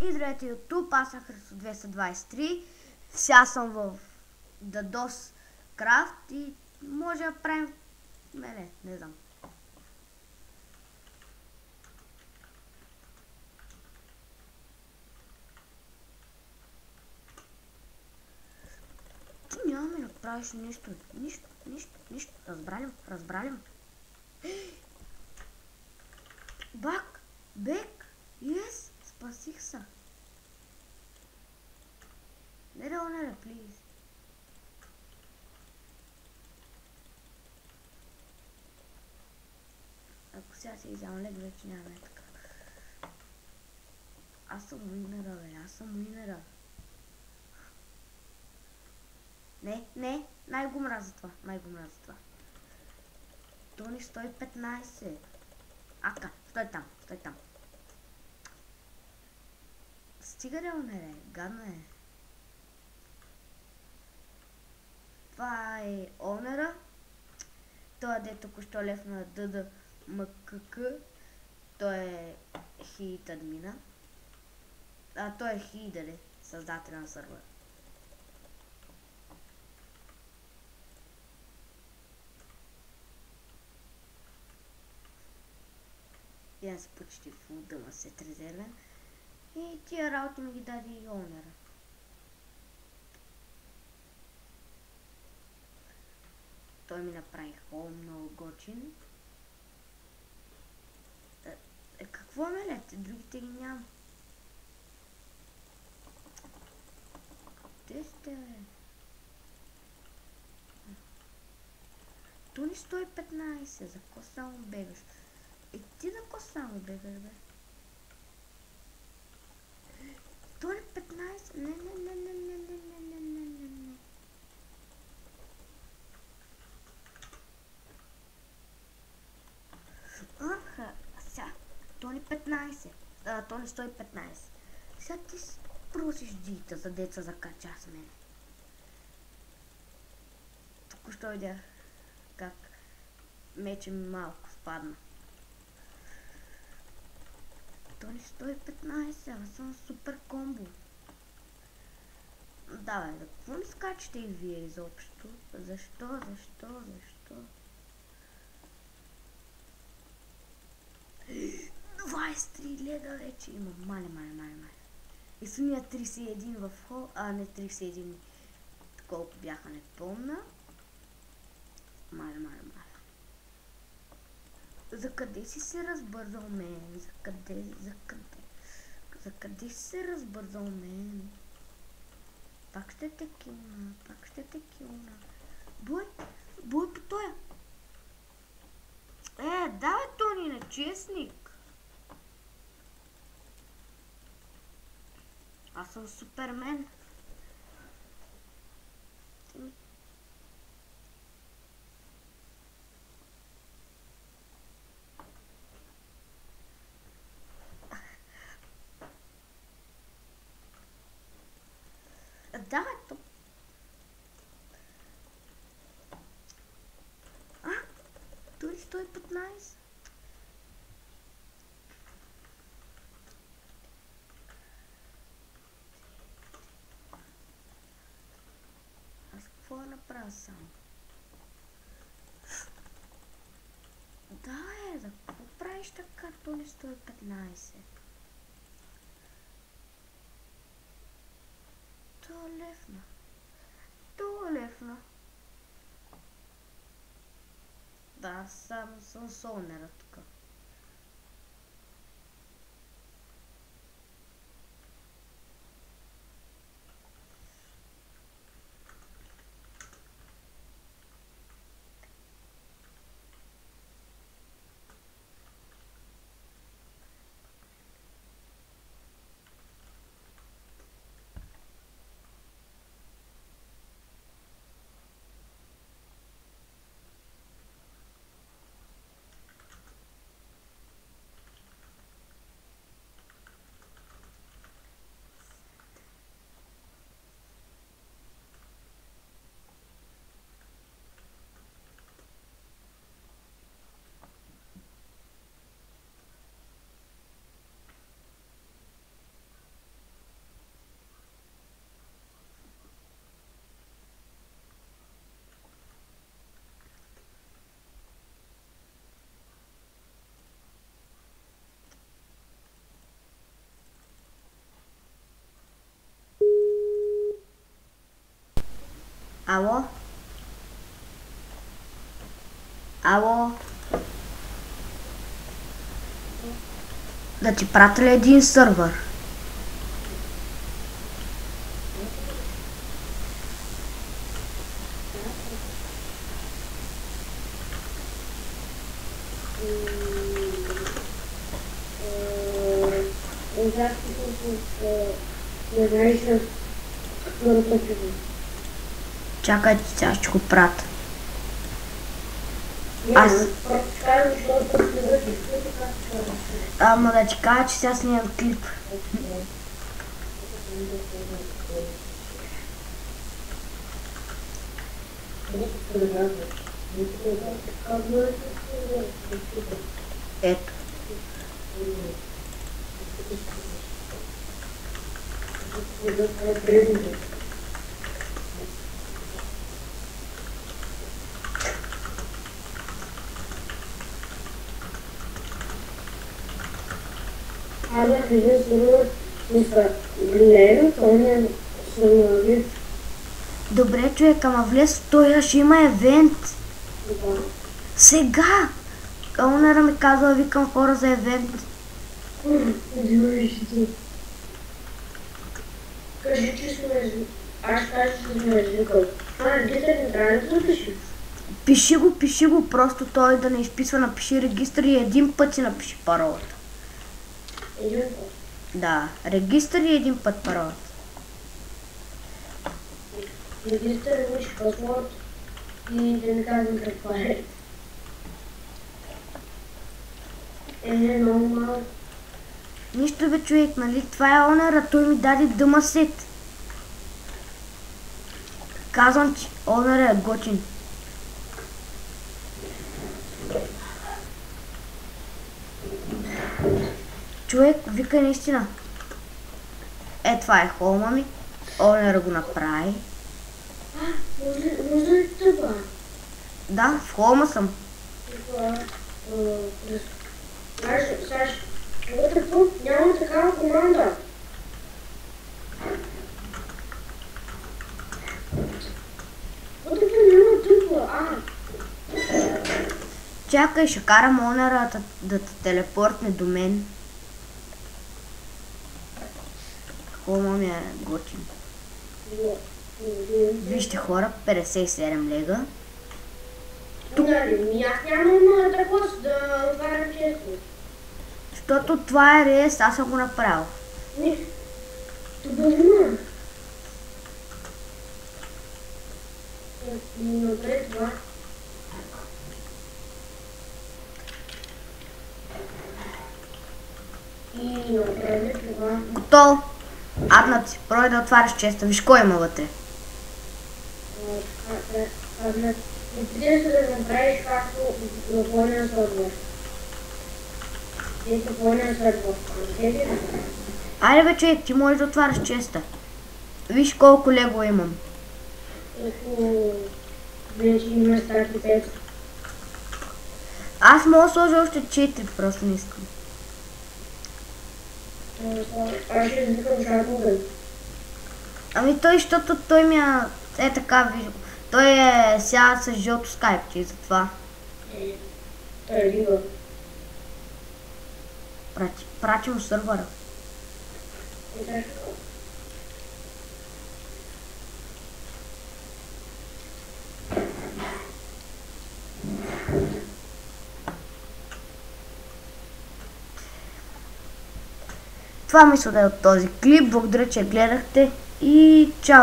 И здравейте YouTube, аз съм Христо 223. Сега съм в DDoS Craft и може да правим... Не знам. Ти няма ми да правиш нищо. Нищо. Разбрали ме. Бек, yes, спасих се. Не, please. Ако сега се изям лег, вече няма така. Аз съм уинера. Не, най-го мразя това. Тони 115. Ака, стой там. Стига да умере, гадно е. Това е онера. Той е току-що лефна ДДМКК. Той е хит админа. Той е хидър, създател на сървър. И аз почти фул дъма се трезервен. И тия работи ми ги даде и онера. Той ми направи хол много гочин. Какво мелете? Другите ги няма. Те сте, бе. Тони 115. За ко само бегаш? Ти за ко само бегаш, бе? Тони 15. Не. Сега. Тони 15. Тони 115. Сега ти просиш дита за деца закача с мене. Току-що видях как мече ми малко спадна. Тони 115, аз съм супер комбо. Да, бе, за какво не скачате и вие изобщо? Защо? 23 лега вече имам. Мале. И суния 31 в хол, не 31. Колко бяха, не помня. Мале. За къде си се разбързал, мен? За къде си се разбързал, мен? Пак ще те килна. Бой по тоя. Давай, Тони, нечестник. Аз съм Супермен. Давай, то. Той 115. Аз какво направя само? За какво правиш така, Тони 115? То лефна. Да, съм сонера тук. Ало? Ало? Да ти пратя ли един сървър? Не знаеш какво да почвам. Чакай, сега ще го пратя. Аз... Ама да ти кажа, че сега снимам клип. Ето. Добре, човек, ама влез в този, ще има евент. Сега! Онера ми казва, викам хора за евент. Кажи, че сме... Аз кажа, че сме извикал. Това регистър не трябва да запиши. Пиши го, просто той да не изписва, напиши регистър и един път си напиши паролата. Един път? Да, регистър и един път паролата. Регистър имаш паспорт и да не казвам каква е. Много малко. Нищо бе, човек, нали? Това е онера, той ми даде дъма сет. Казвам ти, онера е готин. Човек, вика наистина. Е, това е холма ми. Онера го направи. Може ли това? Да, в холма съм. Саш, няма такава команда. Няма тъпа, Чакай, ще карам онера да те телепортне до мен. Холма ми е готин. Вижте хора, 57 лега. Тук. Аз нямам такова да отварям често. Защото това е рейс, аз съм го направил. Не, това има. Добре, това. И направи това. Готово. Аднат си, прой да отваряш честа. Виж кой има вътре. Опитай се да направиш както на пълния сървър. Ето пълния сървър. Айде бе, човек, ти можеш да отваряш честа. Виж колко лего имам. Ето, вече има старти 5. Аз мога да сложа още 4, просто не искам. Аз ще извикам шарпугън. Ами той, защото той ми е така, виж. Той е сега с жълто скайпче и затова. Той е лига. Прати му сървъра. Това мисля да е от този клип. Благодаря, че гледахте и чао!